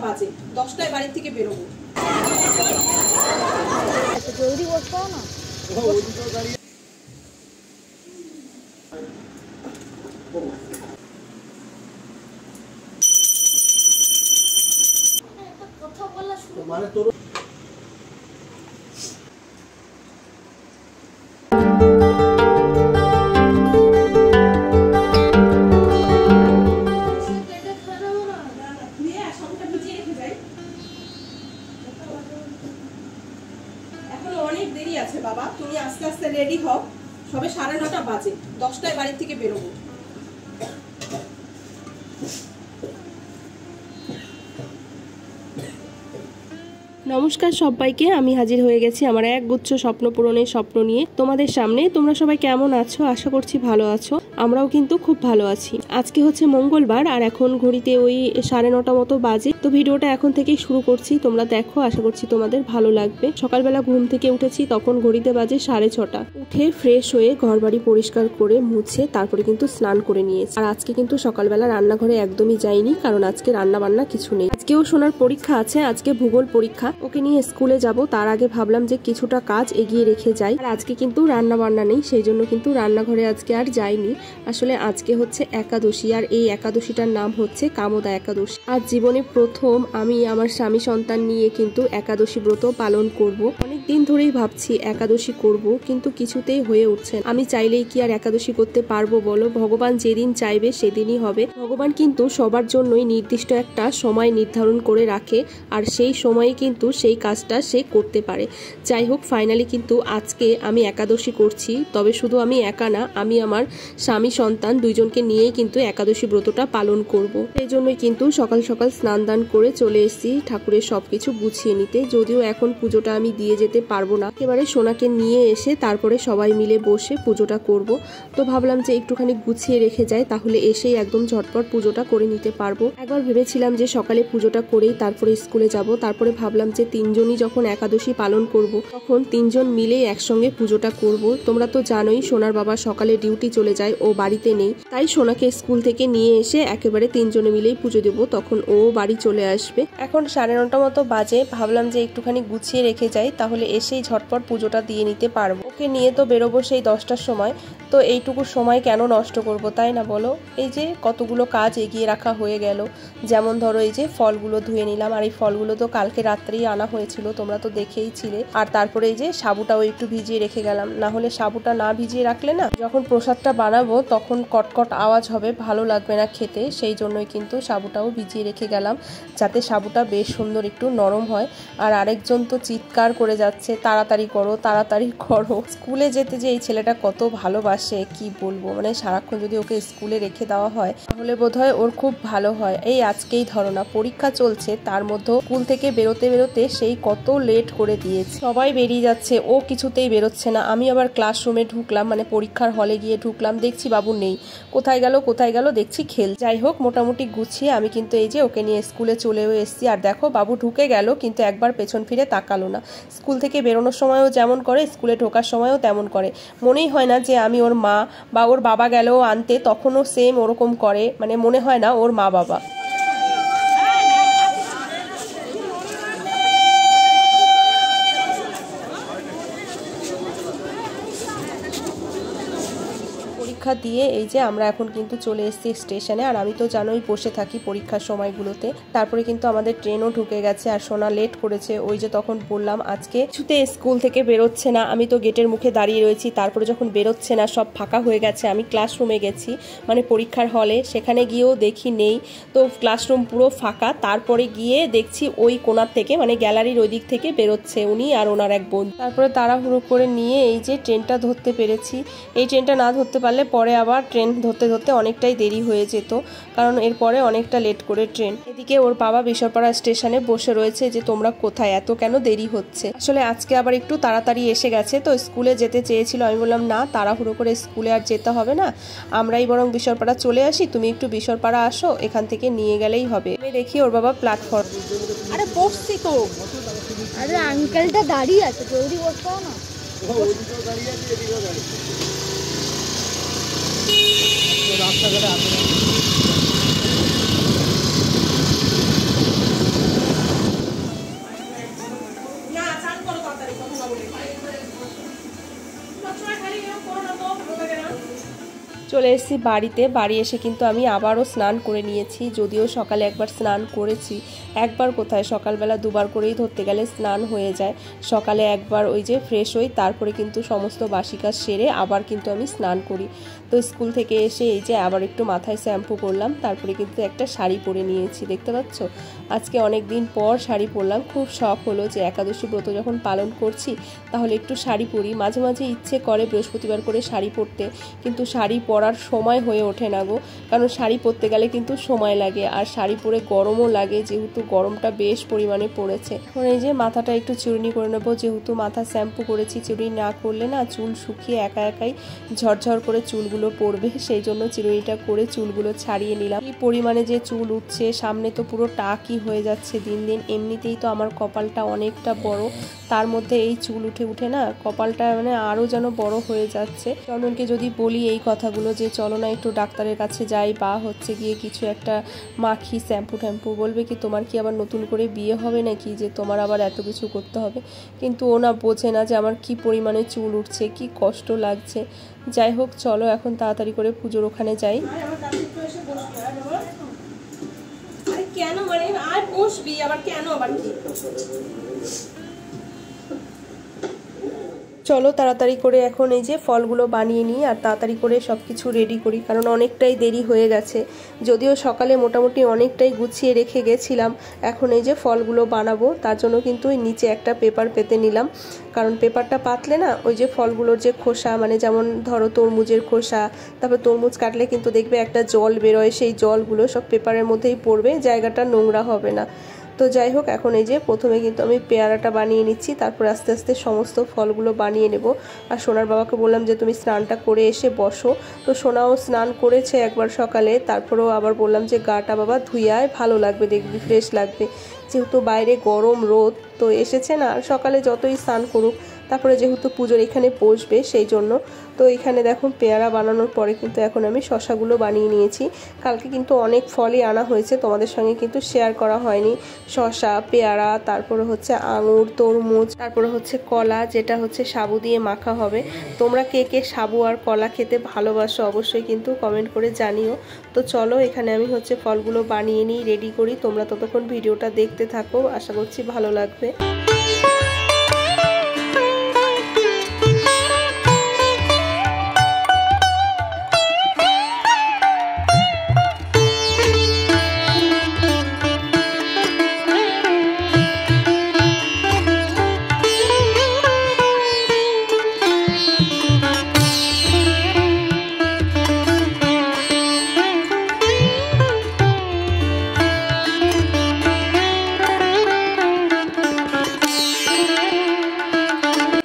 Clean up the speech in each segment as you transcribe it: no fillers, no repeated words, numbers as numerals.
বাজে, 10টায় বাড়ি থেকে বেরোবো। জলদি বসতে না কথা বলা শুরু মানে তোর বাবা তুমি আস্তে আস্তে রেডি হও, সবে 9:30 বাজে, 10টায় বাড়ি থেকে বেরোবো। নমস্কার সবাইকে, আমি হাজির হয়ে গেছি আমার একগুচ্ছ স্বপ্ন পূরণের স্বপ্ন নিয়ে তোমাদের সামনে। তোমরা সবাই কেমন আছো? আশা করছি ভালো আছো, আমরাও কিন্তু খুব ভালো আছি। আজকে হচ্ছে মঙ্গলবার আর এখন ঘড়িতে ওই 9:30 মতো বাজে। তো ভিডিওটা এখন থেকেই শুরু করছি, তোমরা দেখো, আশা করছি তোমাদের ভালো লাগবে। সকালবেলা ঘুম থেকে উঠেছি, তখন ঘড়িতে বাজে 6:30। উঠে ফ্রেশ হয়ে ঘরবাড়ি পরিষ্কার করে মুছে তারপরে কিন্তু স্নান করে নিয়েছি। আর আজকে কিন্তু সকালবেলা রান্নাঘরে একদমই যাইনি, কারণ আজকে রান্না বান্না কিছু নেই। আজকেও সোনার পরীক্ষা আছে, আজকে ভূগোল পরীক্ষা, ওকে নিয়ে স্কুলে যাব। তার আগে ভাবলাম যে কিছুটা কাজ এগিয়ে রেখে যাই। আর আজকে কিন্তু রান্না বান্না নেই, সেই জন্য কিন্তু রান্নাঘরে আজকে আর যাইনি। আসলে আজকে হচ্ছে একাদশী, আর এই একাদশীটার নাম হচ্ছে কামদা একাদশী। আর জীবনে প্রথম আমি আমার স্বামী সন্তান নিয়ে কিন্তু একাদশী ব্রত পালন করব। অনেক দিন ধরেই ভাবছি একাদশী করব, কিন্তু কিছুতেই হয়ে উঠছে। আমি চাইলেই কি আর একাদশী করতে পারবো বলো? ভগবান যেদিন চাইবে সেদিনই হবে। ভগবান কিন্তু সবার জন্যই নির্দিষ্ট একটা সময় নির্ধারণ করে রাখে, আর সেই সময়ে কিন্তু সেই কাজটা সে করতে পারে। যাই হোক, ফাইনালি কিন্তু আজকে আমি একাদশী করছি। তবে শুধু আমি একা না, আমি আমার স্বামী সন্তান দুইজনকে নিয়েই কিন্তু একাদশী ব্রতটা পালন করব। এই জন্যই কিন্তু সকাল সকাল স্নান দান করে চলে এসেছি ঠাকুরের সবকিছু গুছিয়ে নিতে। যদিও এখন পুজোটা আমি দিয়ে যেতে পারবো না, একেবারে সোনাকে নিয়ে এসে তারপরে সবাই মিলে বসে পুজোটা করব। তো ভাবলাম যে একটুখানি গুছিয়ে রেখে যাই, তাহলে এসেই একদম ঝটপট পুজোটা করে নিতে পারবো। একবার ভেবেছিলাম যে সকালে পুজোটা করেই তারপরে স্কুলে যাব, তারপরে ভাবলাম যে তিনজনই যখন একাদশী পালন করব তখন তিনজন মিলে একসঙ্গে পুজোটা করব। তোমরা তো জানোই সোনার বাবা সকালে ডিউটি চলে যায়, ও বাড়িতে নেই, তাই সোনাকে স্কুল থেকে নিয়ে এসে একেবারে তিনজনে মিলেই পুজো দেবো, তখন ও বাড়ি চলে আসবে। এখন 9:30 মতো বাজে, ভাবলাম যে একটুখানি গুছিয়ে রেখে যাই, তাহলে এসেই ঝটপট পুজোটা দিয়ে নিতে পারবো। ওকে নিয়ে তো বেরোবো সেই 10টার সময়, তো এইটুকু সময় কেন নষ্ট করব, তাই না বলো? এই যে কতগুলো কাজ এগিয়ে রাখা হয়ে গেল, যেমন ধরো এই যে ফলগুলো ধুয়ে নিলাম, আর এই ফলগুলো তো কালকে রাত্রেই আনা হয়েছিল, তোমরা তো দেখেই ছিলে। আর তারপরে এই যে সাবুটাও একটু ভিজিয়ে রেখে গেলাম, না হলে সাবুটা না ভিজিয়ে রাখলে না যখন প্রসাদটা বানাবো তখন কটকট আওয়াজ হবে, ভালো লাগবে না খেতে। সেই জন্যই কিন্তু সাবুটাও ভিজিয়ে রেখে গেলাম, যাতে সাবুটা বেশ সুন্দর একটু নরম হয়। আর আরেকজন তো চিৎকার করে যাচ্ছে, তাড়াতাড়ি করো তাড়াতাড়ি করো। স্কুলে যেতে যে এই ছেলেটা কত ভালোবাসে কি বলবো, মানে সারাক্ষণ যদি ওকে স্কুলে রেখে দেওয়া হয় তাহলে বোধহয় ওর খুব ভালো হয়। এই আজকেই ধরো না পরীক্ষা চলছে, তার মধ্যে স্কুল থেকে বেরোতে বেরোতে সেই কত লেট করে দিয়েছে। সবাই বেরিয়ে যাচ্ছে, ও কিছুতেই বেরোচ্ছে না। আমি আবার ক্লাসরুমে ঢুকলাম, মানে পরীক্ষার হলে গিয়ে ঢুকলাম, দেখছি বাবু নেই। কোথায় গেল দেখছি খেল। যাই হোক, মোটামুটি গুছিয়ে আমি কিন্তু এই যে ওকে নিয়ে স্কুলে চলেও এসেছি। আর দেখো বাবু ঢুকে গেল, কিন্তু একবার পেছন ফিরে তাকালো না। স্কুল থেকে বেরোনোর সময়ও যেমন করে, স্কুলে ঢোকার সময়ও তেমন করে। মনেই হয় না যে আমি ওর মা, বা ওর বাবা গেলেও আনতে তখনও সেম ওরকম করে, মানে মনে হয় না ওর মা বাবা। পরীক্ষা দিয়ে এই যে আমরা এখন কিন্তু চলে এসেছি স্টেশনে। আর আমি তো জানোই বসে থাকি পরীক্ষার সময়গুলোতে। তারপরে কিন্তু আমাদের ট্রেনও ঢুকে গেছে, আর সোনা লেট করেছে। ওই যে তখন বললাম আজকে কিছুতে স্কুল থেকে বেরোচ্ছে না, আমি তো গেটের মুখে দাঁড়িয়ে রয়েছি। তারপরে যখন বেরোচ্ছে না, সব ফাঁকা হয়ে গেছে, আমি ক্লাসরুমে গেছি, মানে পরীক্ষার হলে, সেখানে গিয়েও দেখি নেই। তো ক্লাসরুম পুরো ফাঁকা। তারপরে গিয়ে দেখছি ওই কোণার থেকে, মানে গ্যালারির ওই দিক থেকে বেরোচ্ছে উনি আর ওনার এক বন্ধু। তারপরে তাড়াহুড়ো করে নিয়ে এই যে ট্রেনটা ধরতে পেরেছি। এই ট্রেনটা না ধরতে পারলে পরে আবার ট্রেন ধরতে ধরতে অনেকটাই দেরি হয়ে যেত, কারণ এরপরে অনেকটা লেট করে ট্রেন। এদিকে ওর বাবা বিশ্বপাড়া স্টেশনে বসে রয়েছে যে তোমরা কোথায়, এত কেন দেরি হচ্ছে। আসলে আজকে আবার একটু তাড়াতাড়ি এসে গেছে, তো স্কুলে যেতে চেয়েছিল। আমি বললাম না, তাড়াহুড়ো করে স্কুলে আর যেতে হবে না, আমরাই বরং বিশ্বপাড়া চলে আসি, তুমি একটু বিশ্বপাড়া আসো, এখান থেকে নিয়ে গেলেই হবে। আমি দেখি ওর বাবা প্ল্যাটফর্ম। আরে বসছি তো। আরে আঙ্কেলটা দাঁড়িয়ে আছে, জলদি বসতে না। রাস্তাঘাটে চলে এসেছি বাড়িতে। বাড়ি এসে কিন্তু আমি আবারও স্নান করে নিয়েছি, যদিও সকালে একবার স্নান করেছি। একবার কোথায়, সকালবেলা দুবার করেই ধরতে গেলে স্নান হয়ে যায়। সকালে একবার ওই যে ফ্রেশ হই, তারপরে কিন্তু সমস্ত বাসি কাজ সেরে আবার কিন্তু আমি স্নান করি। তো স্কুল থেকে এসে এই যে আবার একটু মাথায় শ্যাম্পু করলাম, তারপরে কিন্তু একটা শাড়ি পরে নিয়েছি, দেখতে পাচ্ছ। আজকে অনেক দিন পর শাড়ি পরলাম, খুব শখ হলো যে একাদশী ব্রত যখন পালন করছি তাহলে একটু শাড়ি পরি। মাঝে মাঝে ইচ্ছে করে বৃহস্পতিবার করে শাড়ি পরতে, কিন্তু শাড়ি পরার সময় হয়ে ওঠে না গো, কারণ শাড়ি পরতে গেলে কিন্তু সময় লাগে, আর শাড়ি পরে গরমও লাগে, যেহেতু গরমটা বেশ পরিমাণে পড়েছে। এখন এই যে মাথাটা একটু চুরুনি করে নেবো, যেহেতু মাথা শ্যাম্পু করেছি, চুরুনি না করলে না চুল শুকিয়ে একা একাই ঝরঝর করে চুলগুলো পড়বে, সেই জন্য চিরুনিটা করে চুলগুলো ছাড়িয়ে নিলাম। এই পরিমাণে যে চুল উঠছে, সামনে তো পুরো টাকই হয়ে যাচ্ছে দিন দিন। এমনিতেই তো আমার কপালটা অনেকটা বড়, তার মধ্যে এই চুল উঠে উঠে না কপালটা মানে আরও যেন বড় হয়ে যাচ্ছে। চন্দনকে যদি বলি এই কথাগুলো যে চলো না একটু ডাক্তারের কাছে যাই, বা হচ্ছে গিয়ে কিছু একটা মাখি শ্যাম্পু ট্যাম্পু, বলবে কি তোমার কি আবার নতুন করে বিয়ে হবে নাকি যে তোমার আবার এত কিছু করতে হবে। কিন্তু ও না বোঝে না যে আমার কি পরিমাণে চুল উঠছে, কি কষ্ট লাগছে। যাই হোক চলো এখন তাড়াতাড়ি করে পুজোর ওখানে যাই। কেন মানে আর বসবি আবার, কেন আবার কি? চলো তাড়াতাড়ি করে এখন এই যে ফলগুলো বানিয়ে নিই আর তাড়াতাড়ি করে সব কিছু রেডি করি, কারণ অনেকটাই দেরি হয়ে গেছে। যদিও সকালে মোটামুটি অনেকটাই গুছিয়ে রেখে গেছিলাম, এখন এই যে ফলগুলো বানাবো তার জন্য কিন্তু ওই নিচে একটা পেপার পেতে নিলাম, কারণ পেপারটা পাতলে না ওই যে ফলগুলোর যে খোসা, মানে যেমন ধরো তরমুজের খোসা, তারপর তরমুজ কাটলে কিন্তু দেখবে একটা জল বেরোয়, সেই জলগুলো সব পেপারের মধ্যেই পড়বে, জায়গাটা নোংরা হবে না। তো যাই হোক এখন এই যে প্রথমে কিন্তু আমি পেয়ারাটা বানিয়ে নিচ্ছি, তারপর আস্তে আস্তে সমস্ত ফলগুলো বানিয়ে নেব। আর সোনার বাবাকে বললাম যে তুমি স্নানটা করে এসে বসো, তো সোনাও স্নান করেছে একবার সকালে, তারপরেও আবার বললাম যে গাটা বাবা ধুয়ে আয়, ভালো লাগবে, দেখবি ফ্রেশ লাগবে, যেহেতু বাইরে গরম রোদ তো এসেছে না, আর সকালে যতই স্নান করুক, তারপরে যেহেতু পুজোর এখানে বসবে সেই জন্য। তো এখানে দেখুন পেয়ারা বানানোর পরে কিন্তু এখন আমি শশাগুলো বানিয়ে নিয়েছি। কালকে কিন্তু অনেক ফলই আনা হয়েছে, তোমাদের সঙ্গে কিন্তু শেয়ার করা হয়নি। শশা, পেয়ারা, তারপরে হচ্ছে আঙুর, তরমুজ, তারপরে হচ্ছে কলা, যেটা হচ্ছে সাবু দিয়ে মাখা হবে। তোমরা কে কে সাবু আর কলা খেতে ভালোবাসো অবশ্যই কিন্তু কমেন্ট করে জানিও। তো চলো এখানে আমি হচ্ছে ফলগুলো বানিয়ে নিই, রেডি করি, তোমরা ততক্ষণ ভিডিওটা দেখতে থাকো, আশা করছি ভালো লাগবে।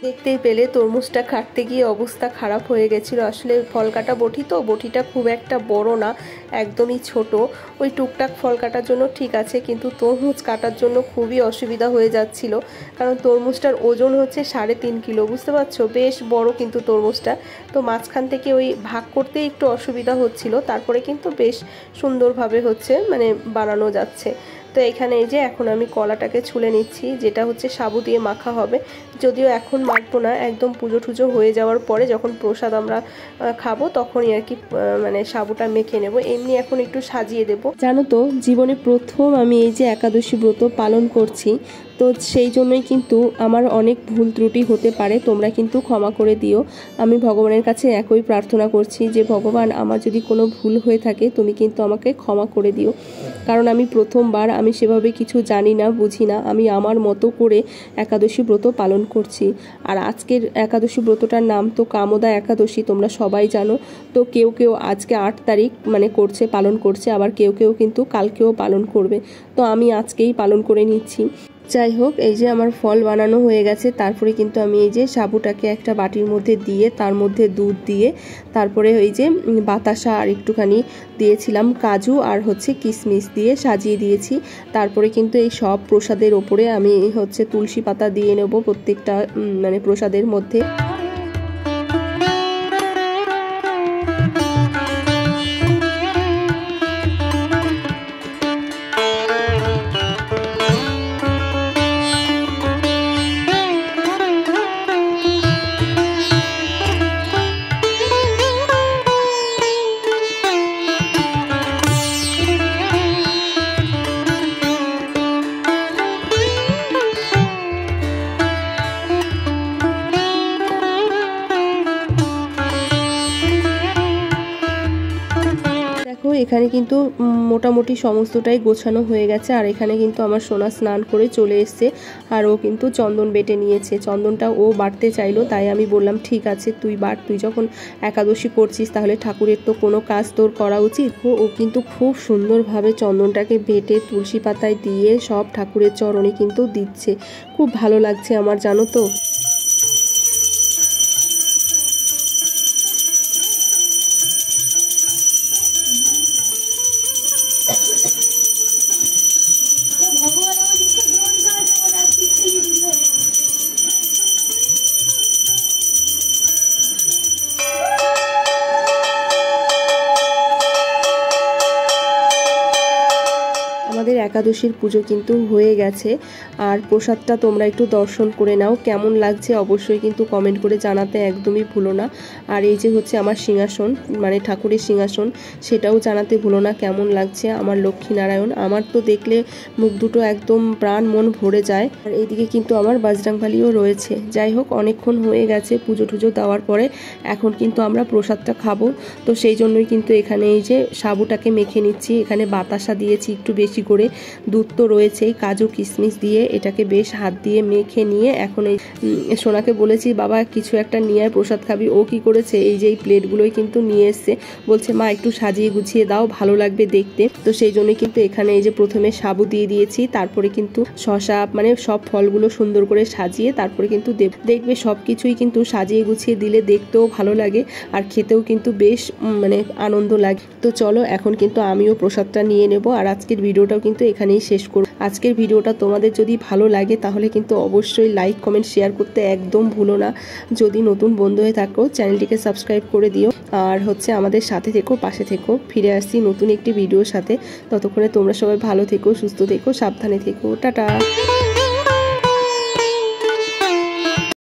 দেখতেই পেলে তরমুজটা কাটতে গিয়ে অবস্থা খারাপ হয়ে গেছিলো। আসলে ফল কাটা বটি তো, বটিটা খুব একটা বড় না, একদমই ছোট। ওই টুকটাক ফল কাটার জন্য ঠিক আছে, কিন্তু তরমুজ কাটার জন্য খুবই অসুবিধা হয়ে যাচ্ছিল, কারণ তরমুজটার ওজন হচ্ছে 3.5 কিলো, বুঝতে পারছো, বেশ বড় কিন্তু তরমুজটা। তো মাঝখান থেকে ওই ভাগ করতে একটু অসুবিধা হচ্ছিল, তারপরে কিন্তু বেশ সুন্দরভাবে হচ্ছে মানে বানানো যাচ্ছে। তো এখানে এই যে এখন আমি কলাটাকে ছুলে নিচ্ছি, যেটা হচ্ছে সাবু দিয়ে মাখা হবে। যদিও এখন মাখবো না, একদম পুজো টুজো হয়ে যাওয়ার পরে যখন প্রসাদ আমরা খাবো তখনই আর কি মানে সাবুটা মেখে নেব, এমনি এখন একটু সাজিয়ে দেব। জানো তো জীবনে প্রথম আমি এই যে একাদশী ব্রত পালন করছি, তো সেই জন্যই কিন্তু আমার অনেক ভুল ত্রুটি হতে পারে, তোমরা কিন্তু ক্ষমা করে দিও। আমি ভগবানের কাছে একই প্রার্থনা করছি যে ভগবান আমার যদি কোনো ভুল হয়ে থাকে তুমি কিন্তু আমাকে ক্ষমা করে দিও, কারণ আমি প্রথমবার, আমি সেভাবে কিছু জানি না, বুঝি না, আমি আমার মতো করে একাদশী ব্রত পালন করছি। আর আজকের একাদশী ব্রতটার নাম তো কামদা একাদশী, তোমরা সবাই জানো। তো কেউ কেউ আজকে 8 তারিখ মানে করছে, পালন করছে, আবার কেউ কেউ কিন্তু কালকেও পালন করবে, তো আমি আজকেই পালন করে নিচ্ছি। যাই হোক এই যে আমার ফল বানানো হয়ে গেছে, তারপরে কিন্তু আমি এই যে সাবুটাকে একটা বাটির মধ্যে দিয়ে তার মধ্যে দুধ দিয়ে, তারপরে এই যে বাতাসা আর একটুখানি দিয়েছিলাম কাজু আর হচ্ছে কিশমিশ দিয়ে সাজিয়ে দিয়েছি। তারপরে কিন্তু এই সব প্রসাদের ওপরে আমি হচ্ছে তুলসী পাতা দিয়ে নেব প্রত্যেকটা মানে প্রসাদের মধ্যে। এখানে কিন্তু মোটামুটি সমস্তটাই গোছানো হয়ে গেছে। আর এখানে কিন্তু আমার সোনা স্নান করে চলে এসছে, আর ও কিন্তু চন্দন বেটে নিয়েছে। চন্দনটা ও বাটতে চাইলো, তাই আমি বললাম ঠিক আছে তুই বাট, তুই যখন একাদশী করছিস তাহলে ঠাকুরের তো কোনো কাজ তোর করা উচিত। ও কিন্তু খুব সুন্দরভাবে চন্দনটাকে বেটে তুলসী পাতায় দিয়ে সব ঠাকুরের চরণে কিন্তু দিচ্ছে। খুব ভালো লাগছে আমার, জানো তো। আমাদের একাদশীর পুজো কিন্তু হয়ে গেছে, আর প্রসাদটা তোমরা একটু দর্শন করে নাও। কেমন লাগছে অবশ্যই কিন্তু কমেন্ট করে জানাতে একদমই ভুলো না। আর এই যে হচ্ছে আমার সিংহাসন, মানে ঠাকুরের সিংহাসন, সেটাও জানাতে ভুলো না কেমন লাগছে আমার লক্ষ্মীনারায়ণ। আমার তো দেখলে মুখ দুটো একদম প্রাণ মন ভরে যায়। আর এইদিকে কিন্তু আমার বজরংবলীও রয়েছে। যাই হোক, অনেকক্ষণ হয়ে গেছে পুজো টুজো দেওয়ার পরে, এখন কিন্তু আমরা প্রসাদটা খাবো। তো সেই জন্যই কিন্তু এখানে এই যে সাবুটাকে মেখে নিচ্ছি। এখানে বাতাসা দিয়েছি একটু বেশি করে, দুধ তো রয়েছেই, কাজু কিশমিশ দিয়ে এটাকে বেশ হাত দিয়ে মেখে নিয়ে এখন এই সোনাকে বলেছি বাবা কিছু একটা নিয়ে আয়, প্রসাদ খাবি। ও কি করেছে, এই যে এই প্লেটগুলোই কিন্তু নিয়ে এসছে, বলছে মা একটু সাজিয়ে গুছিয়ে দাও, ভালো লাগবে দেখতে। তো সেই জন্যই কিন্তু এখানে এই যে প্রথমে সাবু দিয়ে দিয়েছি, তারপরে কিন্তু শসা, মানে সব ফলগুলো সুন্দর করে সাজিয়ে তারপরে কিন্তু দেখবে সব কিছুই কিন্তু সাজিয়ে গুছিয়ে দিলে দেখতেও ভালো লাগে আর খেতেও কিন্তু বেশ মানে আনন্দ লাগে। তো চলো এখন কিন্তু আমিও প্রসাদটা নিয়ে নেব। আর আজকের ভিডিওটাও কিন্তু এখানেই শেষ করব। আজকের ভিডিওটা তোমাদের যদি ভালো লাগে তাহলে কিন্তু অবশ্যই লাইক কমেন্ট শেয়ার করতে একদম ভুলো না। যদি নতুন বন্ধু হয়ে থাকো চ্যানেলটিকে সাবস্ক্রাইব করে দিও, আর হচ্ছে আমাদের সাথে থেকো, পাশে থেকো। ফিরে আসছি নতুন একটি ভিডিওর সাথে। ততক্ষণে তোমরা সবাই ভালো থেকো, সুস্থ থেকো, সাবধানে থেকো। টাটা।